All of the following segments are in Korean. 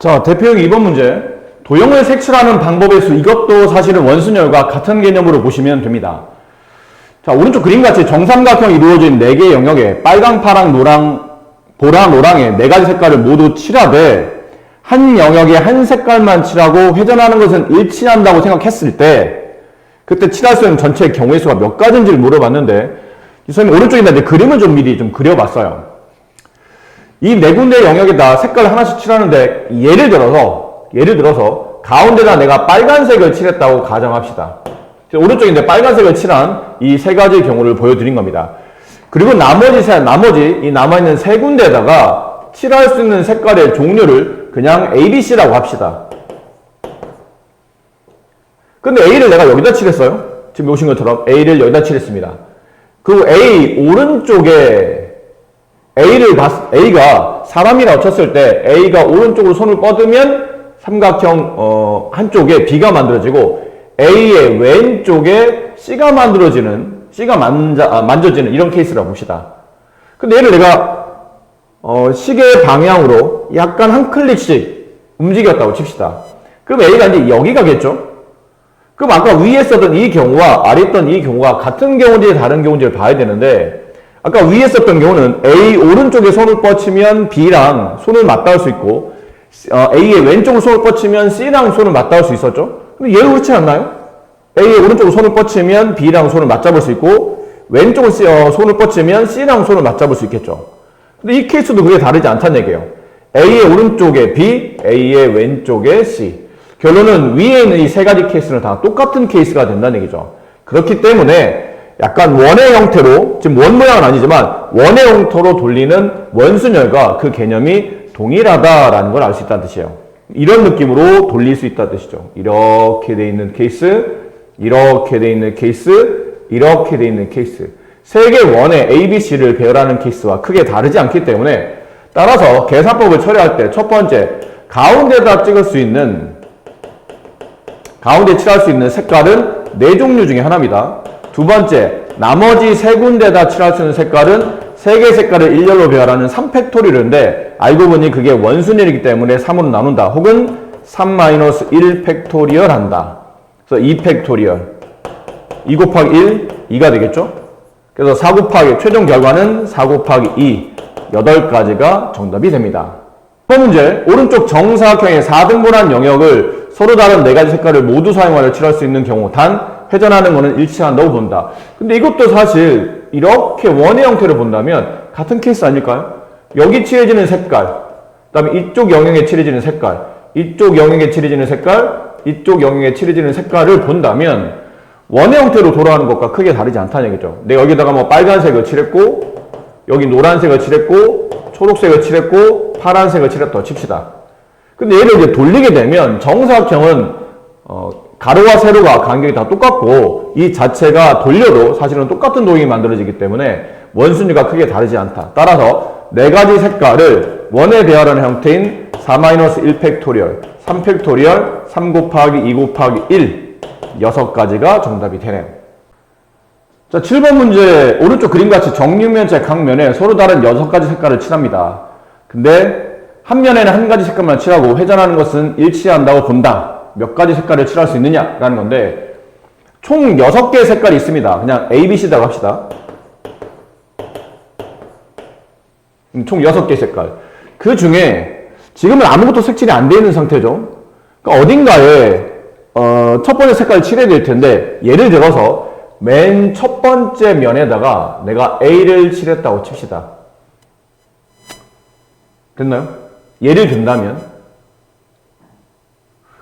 자, 대표형 2번 문제. 도형을 색칠하는 방법의 수. 이것도 사실은 원순열과 같은 개념으로 보시면 됩니다. 자, 오른쪽 그림같이 정삼각형이 이루어진 4개의 영역에 빨강, 파랑, 노랑, 보라, 노랑의 4가지 색깔을 모두 칠하되 한 영역에 한 색깔만 칠하고 회전하는 것은 일치한다고 생각했을 때 그때 칠할 수 있는 전체 경우의 수가 몇 가지인지를 물어봤는데 선생님 오른쪽에다 이제 그림을 좀 미리 좀 그려봤어요. 이 4군데 영역에다 색깔을 하나씩 칠하는데 예를 들어서 가운데다 내가 빨간색을 칠했다고 가정합시다. 오른쪽인데 빨간색을 칠한 이 3가지 경우를 보여드린 겁니다. 그리고 나머지 이 남아있는 3군데에다가 칠할 수 있는 색깔의 종류를 그냥 A, B, C라고 합시다. 근데 A를 내가 여기다 칠했어요. 지금 보신 것처럼 A를 여기다 칠했습니다. 그리고 A 오른쪽에 A가 사람이라고 쳤을 때 A가 오른쪽으로 손을 뻗으면 삼각형 한쪽에 B가 만들어지고 A의 왼쪽에 C가 만들어지는 만져지는 이런 케이스라고 봅시다. 근데 얘를 내가 시계 방향으로 약간 한 클릭씩 움직였다고 칩시다. 그럼 A가 이제 여기 가겠죠? 그럼 아까 위에 썼던 이 경우와 아래 있던 이 경우가 같은 경우인지 다른 경우인지를 봐야 되는데 아까 위에 썼던 경우는 A 오른쪽에 손을 뻗치면 B랑 손을 맞닿을 수 있고 A의 왼쪽으로 손을 뻗치면 C랑 손을 맞닿을 수 있었죠? 근데 얘는 그렇지 않나요? A의 오른쪽으로 손을 뻗치면 B랑 손을 맞잡을 수 있고 왼쪽으로 손을 뻗치면 C랑 손을 맞잡을 수 있겠죠? 근데 이 케이스도 그게 다르지 않다는 얘기예요. A의 오른쪽에 B, A의 왼쪽에 C. 결론은 위에 있는 이 3가지 케이스는 다 똑같은 케이스가 된다는 얘기죠. 그렇기 때문에 약간 원의 형태로, 지금 원 모양은 아니지만 원의 형태로 돌리는 원순열과 그 개념이 동일하다라는 걸 알 수 있다는 뜻이에요. 이런 느낌으로 돌릴 수 있다는 뜻이죠. 이렇게 돼 있는 케이스, 이렇게 돼 있는 케이스, 이렇게 돼 있는 케이스. 3개 원의 A, B, C를 배열하는 케이스와 크게 다르지 않기 때문에 따라서 계산법을 처리할 때 첫 번째, 가운데다 찍을 수 있는 가운데 칠할 수 있는 색깔은 4종류 중에 하나입니다. 두 번째, 나머지 3군데다 칠할 수 있는 색깔은 3개의 색깔을 일렬로 배열하는 3팩토리얼인데 알고 보니 그게 원순열이기 때문에 3으로 나눈다. 혹은 3-1 팩토리얼 한다. 그래서 2팩토리얼. 2 곱하기 1, 2가 되겠죠? 그래서 4 곱하기, 최종 결과는 4 곱하기 2, 8가지가 정답이 됩니다. 첫 문제, 오른쪽 정사각형의 4등분한 영역을 서로 다른 4가지 색깔을 모두 사용하여 칠할 수 있는 경우 단 회전하는 것은 일치한다고 본다. 근데 이것도 사실 이렇게 원의 형태로 본다면 같은 케이스 아닐까요? 여기 칠해지는 색깔, 그 다음에 이쪽 영역에 칠해지는 색깔, 이쪽 영역에 칠해지는 색깔, 이쪽 영역에 칠해지는 색깔을 본다면 원의 형태로 돌아가는 것과 크게 다르지 않다는 얘기죠. 내가 여기다가 뭐 빨간색을 칠했고 여기 노란색을 칠했고 초록색을 칠했고 파란색을 칠했다고 칩시다. 근데 얘를 이제 돌리게 되면 정사각형은 가로와 세로가 간격이 다 똑같고 이 자체가 돌려도 사실은 똑같은 도형이 만들어지기 때문에 원순위가 크게 다르지 않다. 따라서 4가지 색깔을 원에 배열하는 형태인 4-1 팩토리얼, 3팩토리얼, 3 곱하기 2 곱하기 1 6가지가 정답이 되네요. 자, 7번 문제 오른쪽 그림같이 정육면체 각 면에 서로 다른 6가지 색깔을 칠합니다. 근데 한 면에는 한 가지 색깔만 칠하고 회전하는 것은 일치한다고 본다. 몇 가지 색깔을 칠할 수 있느냐라는 건데 총 6개의 색깔이 있습니다. 그냥 A, B, C라고 합시다. 총 6개의 색깔. 그 중에 지금은 아무것도 색칠이 안 되어 있는 상태죠. 그러니까 어딘가에 첫 번째 색깔을 칠해야 될 텐데 예를 들어서 맨 첫 번째 면에다가 내가 A를 칠했다고 칩시다. 됐나요? 예를 든다면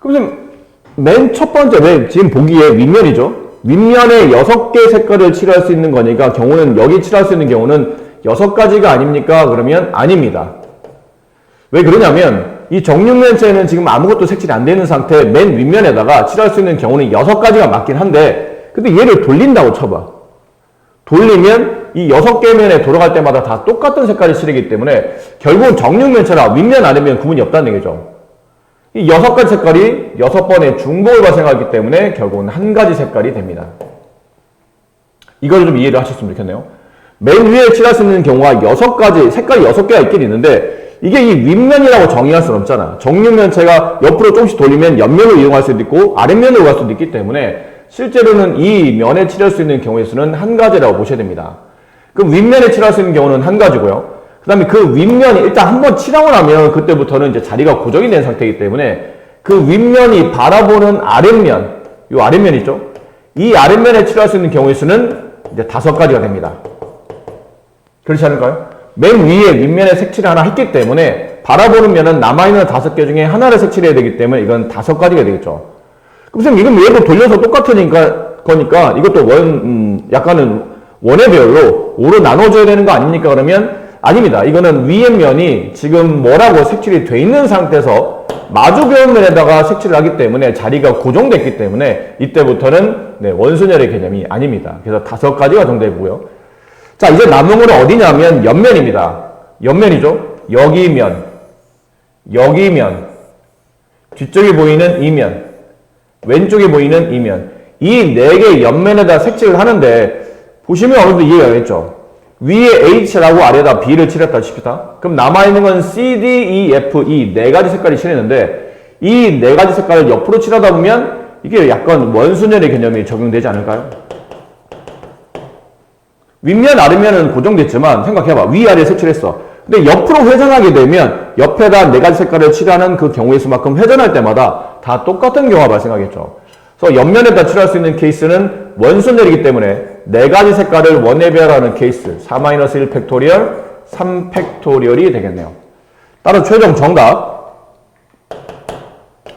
그럼 맨 첫 번째, 지금 보기에 윗면이죠? 윗면에 6개의 색깔을 칠할 수 있는 거니까 경우는 여기 칠할 수 있는 경우는 6가지가 아닙니까? 그러면 아닙니다. 왜 그러냐면 이 정육면체는 지금 아무것도 색칠이 안 되는 상태 맨 윗면에다가 칠할 수 있는 경우는 6가지가 맞긴 한데 근데 얘를 돌린다고 쳐봐. 돌리면 이 6개 면에 돌아갈 때마다 다 똑같은 색깔이 칠이기 때문에 결국은 정육면체라 윗면 아래면 구분이 없다는 얘기죠. 이 6가지 색깔이 6번의 중복을 발생하기 때문에 결국은 한 가지 색깔이 됩니다. 이걸 좀 이해를 하셨으면 좋겠네요. 맨 위에 칠할 수 있는 경우가 6가지, 색깔이 6개가 있긴 있는데 이게 이 윗면이라고 정의할 수는 없잖아. 정육면체가 옆으로 조금씩 돌리면 옆면으로 이용할 수도 있고 아랫면으로 갈 수도 있기 때문에 실제로는 이 면에 칠할 수 있는 경우의 수는 한 가지라고 보셔야 됩니다. 그럼 윗면에 칠할 수 있는 경우는 한 가지고요. 그 다음에 그 윗면이 일단 한번 칠하고 나면 그때부터는 이제 자리가 고정이 된 상태이기 때문에 그 윗면이 바라보는 아랫면, 이 아랫면 있죠? 이 아랫면에 칠할 수 있는 경우의 수는 이제 5가지가 됩니다. 그렇지 않을까요? 맨 위에 윗면에 색칠을 하나 했기 때문에 바라보는 면은 남아있는 5개 중에 하나를 색칠해야 되기 때문에 이건 5가지가 되겠죠. 그럼 선생님 이건 얘도 돌려서 거니까 이것도 약간은 원의 배열로 5로 나눠줘야 되는 거 아닙니까? 그러면 아닙니다. 이거는 위의 면이 지금 뭐라고 색칠이 돼 있는 상태에서 마주 배열면에다가 색칠을 하기 때문에 자리가 고정됐기 때문에 이때부터는 원순열의 개념이 아닙니다. 그래서 5가지가 정답이고요. 자, 이제 남은 거는 어디냐면 옆면입니다. 옆면이죠. 여기면, 여기면, 뒤쪽에 보이는 이면, 왼쪽에 보이는 이면. 이 4개의 옆면에다 색칠을 하는데 보시면 어느 정도 이해가 되겠죠. 위에 H라고 아래에다 B를 칠했다 칩시다. 그럼 남아있는 건 C, D, E, F, E 4가지 색깔이 칠했는데 이 4가지 색깔을 옆으로 칠하다 보면 이게 약간 원순열의 개념이 적용되지 않을까요? 윗면, 아랫면은 고정됐지만 생각해봐. 위아래 색칠했어. 근데 옆으로 회전하게 되면 옆에다 4가지 색깔을 칠하는 그 경우의 수만큼 회전할 때마다 다 똑같은 경우가 발생하겠죠. 그래서 옆면에다 칠할 수 있는 케이스는 원순열이기 때문에 4가지 색깔을 원에 배열하는 케이스 4-1 팩토리얼 3 팩토리얼이 되겠네요. 따라 최종 정답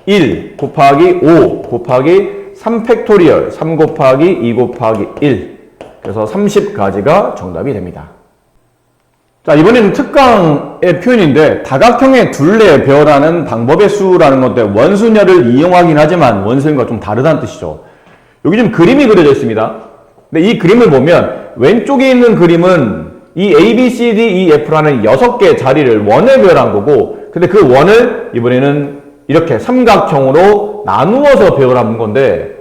1 곱하기 5 곱하기 3 팩토리얼 3 곱하기 2 곱하기 1 그래서 30가지가 정답이 됩니다. 자, 이번에는 특강의 표현인데 다각형의 둘레 배열하는 방법의 수라는 건데 원순열을 이용하긴 하지만 원순열과 좀 다르다는 뜻이죠. 여기 좀 그림이 그려져 있습니다. 근데 이 그림을 보면 왼쪽에 있는 그림은 이 A, B, C, D, E, F라는 6개의 자리를 원에 배열한 거고 근데 그 원을 이번에는 이렇게 삼각형으로 나누어서 배열한 건데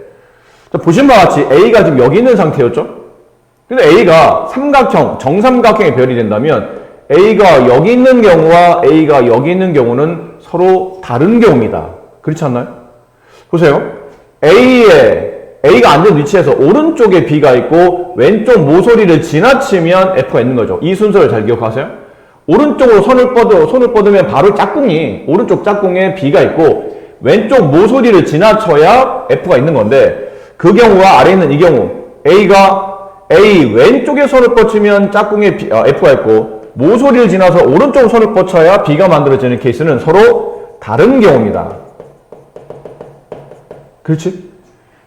보신 바와 같이 A가 지금 여기 있는 상태였죠? 근데 A가 삼각형, 정삼각형에 배열이 된다면 A가 여기 있는 경우와 A가 여기 있는 경우는 서로 다른 경우입니다. 그렇지 않나요? 보세요. A가 앉은 위치에서 오른쪽에 B가 있고 왼쪽 모서리를 지나치면 F가 있는 거죠. 이 순서를 잘 기억하세요. 오른쪽으로 손을 뻗으면 바로 짝꿍이 오른쪽 짝꿍에 B가 있고 왼쪽 모서리를 지나쳐야 F가 있는 건데 그 경우와 아래에 있는 이 경우 A 왼쪽에 손을 뻗치면 짝꿍에 F가 있고 모서리를 지나서 오른쪽 손을 뻗쳐야 B가 만들어지는 케이스는 서로 다른 경우입니다. 그렇지?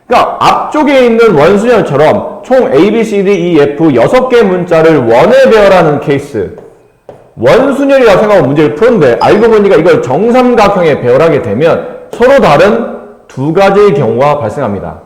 그러니까 앞쪽에 있는 원순열처럼 총 A, B, C, D, E, F 6개의 문자를 원에 배열하는 케이스 원순열이라고 생각하고 문제를 푸는데 알고 보니까 이걸 정삼각형에 배열하게 되면 서로 다른 2가지의 경우가 발생합니다.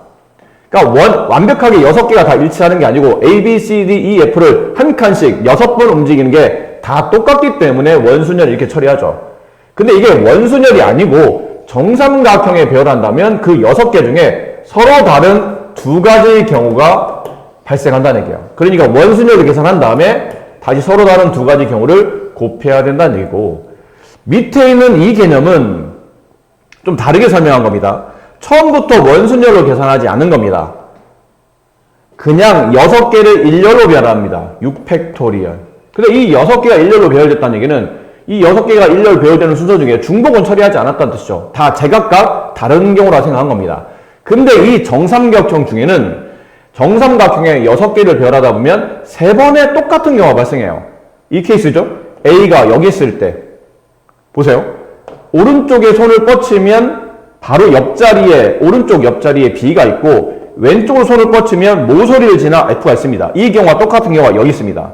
그러니까 완벽하게 6개가 다 일치하는 게 아니고 A, B, C, D, E, F를 한 칸씩 6번 움직이는 게 다 똑같기 때문에 원순열을 이렇게 처리하죠. 근데 이게 원순열이 아니고 정삼각형에 배열한다면 그 6개 중에 서로 다른 2가지의 경우가 발생한다는 얘기예요. 그러니까 원순열을 계산한 다음에 다시 서로 다른 2가지 경우를 곱해야 된다는 얘기고 밑에 있는 이 개념은 좀 다르게 설명한 겁니다. 처음부터 원순열로 계산하지 않은 겁니다. 그냥 6개를 일렬로 배열합니다. 6팩토리얼. 근데 이 6개가 일렬로 배열됐다는 얘기는 이 6개가 일렬로 배열되는 순서 중에 중복은 처리하지 않았다는 뜻이죠. 다 제각각 다른 경우라 생각한 겁니다. 근데 이 정삼각형 중에는 정삼각형에 6개를 배열하다 보면 3번의 똑같은 경우가 발생해요. 이 케이스죠. A가 여기 있을 때 보세요. 오른쪽에 손을 뻗치면 바로 오른쪽 옆자리에 B가 있고 왼쪽으로 손을 뻗치면 모서리를 지나 F가 있습니다. 이 경우와 똑같은 경우가 여기 있습니다.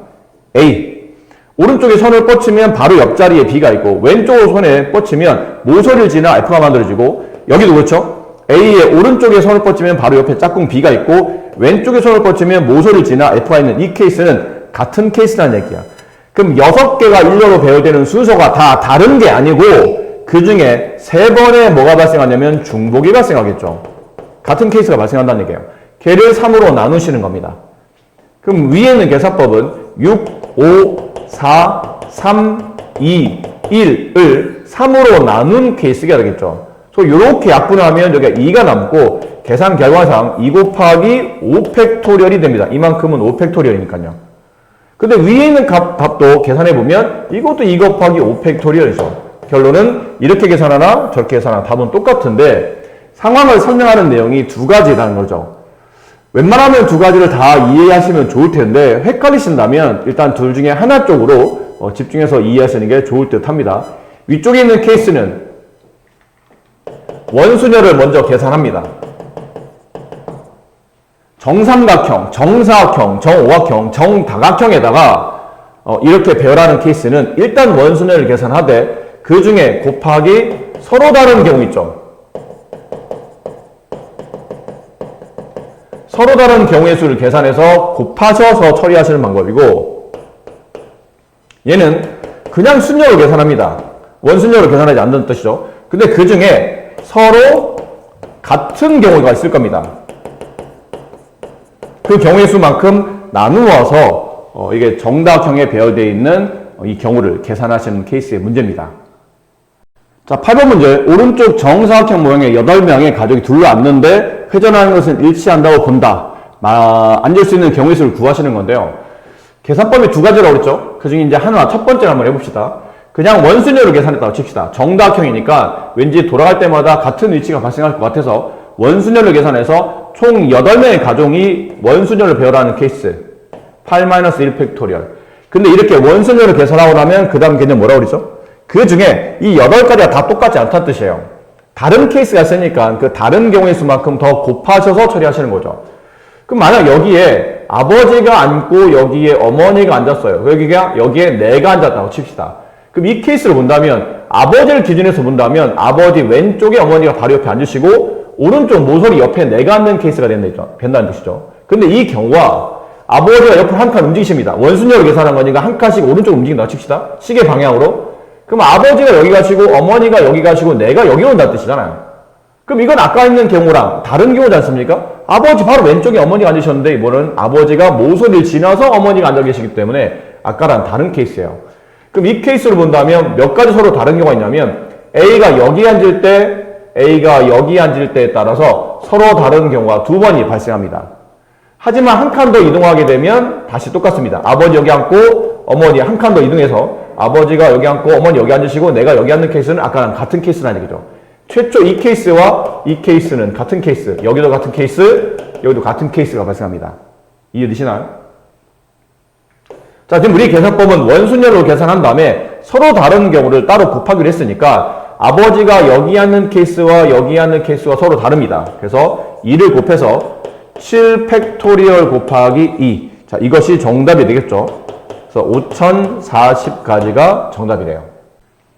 A. 오른쪽에 손을 뻗치면 바로 옆자리에 B가 있고 왼쪽으로 손에 뻗치면 모서리를 지나 F가 만들어지고 여기도 그렇죠. A의 오른쪽에 손을 뻗치면 바로 옆에 짝꿍 B가 있고 왼쪽에 손을 뻗치면 모서리를 지나 F가 있는 이 케이스는 같은 케이스라는 얘기야. 그럼 6개가 일렬로 배열되는 순서가 다 다른 게 아니고 그 중에 3번에 뭐가 발생하냐면 중복이 발생하겠죠. 같은 케이스가 발생한다는 얘기예요. 걔를 3으로 나누시는 겁니다. 그럼 위에 있는 계산법은 6, 5, 4, 3, 2, 1을 3으로 나눈 케이스가 되겠죠. 그래서 이렇게 약분하면 여기가 2가 남고 계산 결과상 2 곱하기 5팩토리얼이 됩니다. 이만큼은 5팩토리얼이니까요. 근데 위에 있는 답도 계산해보면 이것도 2 곱하기 5팩토리얼이죠. 결론은 이렇게 계산하나 저렇게 계산하나 답은 똑같은데 상황을 설명하는 내용이 두 가지라는 거죠. 웬만하면 두 가지를 다 이해하시면 좋을 텐데 헷갈리신다면 일단 둘 중에 하나 쪽으로 집중해서 이해하시는 게 좋을 듯 합니다. 위쪽에 있는 케이스는 원순열을 먼저 계산합니다. 정삼각형, 정사각형, 정오각형, 정다각형에다가 이렇게 배열하는 케이스는 일단 원순열을 계산하되 그 중에 곱하기 서로 다른 경우 있죠. 서로 다른 경우의 수를 계산해서 곱하셔서 처리하시는 방법이고 얘는 그냥 순열로 계산합니다. 원순열로 계산하지 않는 뜻이죠. 근데 그 중에 서로 같은 경우가 있을 겁니다. 그 경우의 수만큼 나누어서 이게 정다각형에 배열되어 있는 이 경우를 계산하시는 케이스의 문제입니다. 자, 8번 문제. 오른쪽 정사각형 모양의 8명의 가족이 둘러 앉는데 회전하는 것은 일치한다고 본다. 앉을 수 있는 경우의 수를 구하시는 건데요. 계산법이 두 가지라고 그랬죠. 그 중에 이제 하나, 첫 번째를 한번 해봅시다. 그냥 원순열로 계산했다고 칩시다. 정다각형이니까 왠지 돌아갈 때마다 같은 위치가 발생할 것 같아서 원순열로 계산해서 총 8명의 가족이 원순열로 배열하는 케이스. 8-1 팩토리얼. 근데 이렇게 원순열로 계산하고 나면 그 다음 개념 뭐라고 그러죠? 그 중에 이 8가지가 다 똑같지 않다는 뜻이에요. 다른 케이스가 있으니까 그 다른 경우의 수만큼 더 곱하셔서 처리하시는 거죠. 그럼 만약 여기에 아버지가 앉고 여기에 어머니가 앉았어요. 여기에 내가 앉았다고 칩시다. 그럼 이 케이스를 본다면 아버지를 기준해서 본다면 아버지 왼쪽에 어머니가 바로 옆에 앉으시고 오른쪽 모서리 옆에 내가 앉는 케이스가 된다는 뜻이죠. 근데 이 경우와 아버지가 옆으로 한 칸 움직이십니다. 원순열로 계산한 거니까 한 칸씩 오른쪽으로 움직인다고 칩시다. 시계 방향으로. 그럼 아버지가 여기 가시고 어머니가 여기 가시고 내가 여기 온다는 뜻이잖아요. 그럼 이건 아까 있는 경우랑 다른 경우지 않습니까? 아버지 바로 왼쪽에 어머니가 앉으셨는데 이번은 아버지가 모서리를 지나서 어머니가 앉아 계시기 때문에 아까랑 다른 케이스예요. 그럼 이 케이스를 본다면 몇 가지 서로 다른 경우가 있냐면 A가 여기 앉을 때 A가 여기 앉을 때에 따라서 서로 다른 경우가 두 번이 발생합니다. 하지만 한 칸 더 이동하게 되면 다시 똑같습니다. 아버지 여기 앉고 어머니 한 칸 더 이동해서 아버지가 여기 앉고 어머니 여기 앉으시고 내가 여기 앉는 케이스는 아까랑 같은 케이스라는 얘기죠. 최초 이 케이스와 이 케이스는 같은 케이스, 여기도 같은 케이스, 여기도 같은 케이스가 발생합니다. 이해되시나요? 자, 지금 우리 계산법은 원순열로 계산한 다음에 서로 다른 경우를 따로 곱하기로 했으니까 아버지가 여기 앉는 케이스와 여기 앉는 케이스가 서로 다릅니다. 그래서 2를 곱해서 7 팩토리얼 곱하기 2. 자, 이것이 정답이 되겠죠. 그래서 5040가지가 정답이래요.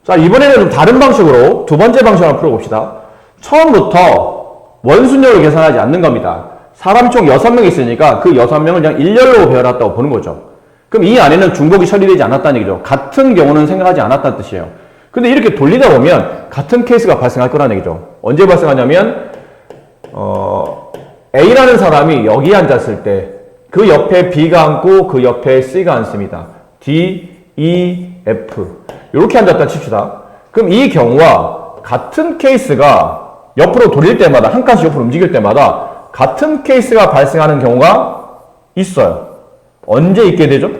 자, 이번에는 좀 다른 방식으로 두 번째 방식을 한번 풀어봅시다. 처음부터 원순열로 계산하지 않는 겁니다. 사람이 총 6명 있으니까 그 6명을 그냥 일렬로 배열했다고 보는 거죠. 그럼 이 안에는 중복이 처리되지 않았다는 얘기죠. 같은 경우는 생각하지 않았다는 뜻이에요. 근데 이렇게 돌리다 보면 같은 케이스가 발생할 거라는 얘기죠. 언제 발생하냐면 A라는 사람이 여기 앉았을 때 그 옆에 B가 앉고 그 옆에 C가 앉습니다. D, E, F 이렇게 앉았다 칩시다. 그럼 이 경우와 같은 케이스가 옆으로 돌릴 때마다 한 칸씩 옆으로 움직일 때마다 같은 케이스가 발생하는 경우가 있어요. 언제 있게 되죠?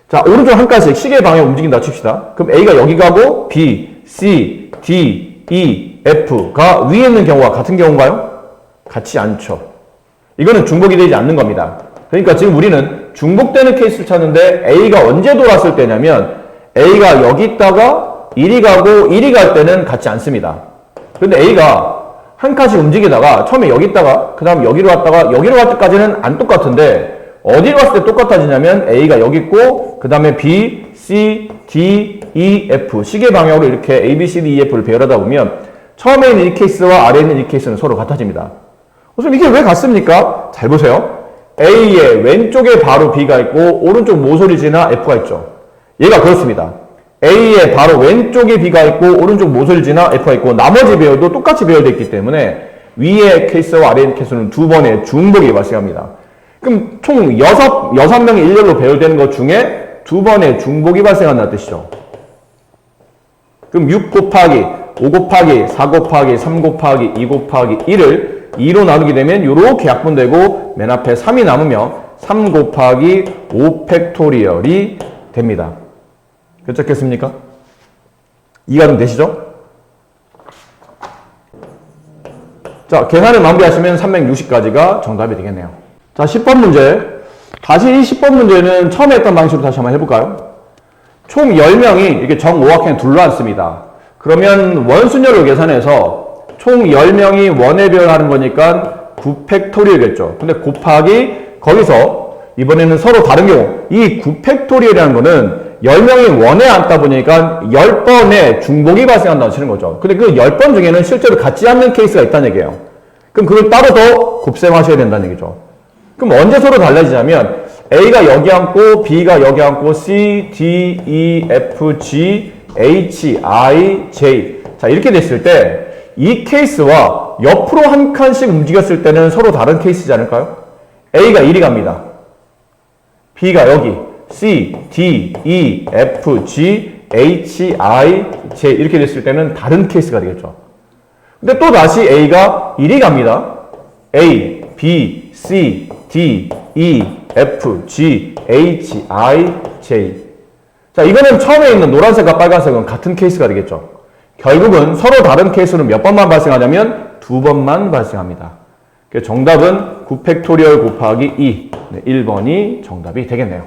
자, 오른쪽 한 칸씩 시계 방향 움직인다 칩시다. 그럼 A가 여기 가고 B, C, D, E, F가 위에 있는 경우와 같은 경우인가요? 같지 않죠. 이거는 중복이 되지 않는 겁니다. 그러니까 지금 우리는 중복되는 케이스를 찾는데 A가 언제 돌았을 때냐면 A가 여기 있다가 1이 가고 1이 갈 때는 같지 않습니다. 그런데 A가 한 칸씩 움직이다가 처음에 여기 있다가 그 다음 여기로 왔다가 여기로 갈 때까지는 안 똑같은데 어디로 갔을 때 똑같아지냐면 A가 여기 있고 그 다음에 B, C, D, E, F 시계 방향으로 이렇게 A, B, C, D, E, F를 배열하다 보면 처음에 있는 이 케이스와 아래에 있는 이 케이스는 서로 같아집니다. 그럼 이게 왜 같습니까? 잘 보세요. A의 왼쪽에 바로 B가 있고 오른쪽 모서리 지나 F가 있죠. 얘가 그렇습니다. A의 바로 왼쪽에 B가 있고 오른쪽 모서리 지나 F가 있고 나머지 배열도 똑같이 배열되어 있기 때문에 위의 케이스와 아래의 케이스는 두 번의 중복이 발생합니다. 그럼 총 6명이 일렬로 배열되는 것 중에 두 번의 중복이 발생한다는 뜻이죠. 그럼 6 곱하기 5 곱하기 4 곱하기 3 곱하기 2 곱하기 1을 2로 나누게 되면 이렇게 약분되고 맨 앞에 3이 남으면 3 곱하기 5 팩토리얼이 됩니다. 결정했습니까? 이해가 좀 되시죠? 자, 계산을 마무리하시면 360까지가 정답이 되겠네요. 자, 10번 문제. 다시 이 10번 문제는 처음에 했던 방식으로 다시 한번 해볼까요? 총 10명이 이렇게 정오각형에 둘러앉습니다. 그러면 원순열을 계산해서 총 10명이 원회별하는 거니까 9팩토리얼이겠죠. 근데 곱하기 거기서 이번에는 서로 다른 경우 이 9팩토리얼이라는 거는 10명이 원에 앉다 보니까 10번의 중복이 발생한다고 치는 거죠. 근데 그 10번 중에는 실제로 같지 않는 케이스가 있다는 얘기예요. 그럼 그걸 따로 더 곱셈하셔야 된다는 얘기죠. 그럼 언제 서로 달라지냐면 A가 여기 앉고 B가 여기 앉고 C, D, E, F, G, H, I, J 자 이렇게 됐을 때 이 케이스와 옆으로 한 칸씩 움직였을 때는 서로 다른 케이스지 않을까요? A가 이리 갑니다. B가 여기 C, D, E, F, G, H, I, J 이렇게 됐을 때는 다른 케이스가 되겠죠. 근데 또 다시 A가 이리 갑니다. A, B, C, D, E, F, G, H, I, J 자 이거는 처음에 있는 노란색과 빨간색은 같은 케이스가 되겠죠. 결국은 서로 다른 케이스는 몇 번만 발생하냐면 2번만 발생합니다. 정답은 9팩토리얼 곱하기 2 1번이 정답이 되겠네요.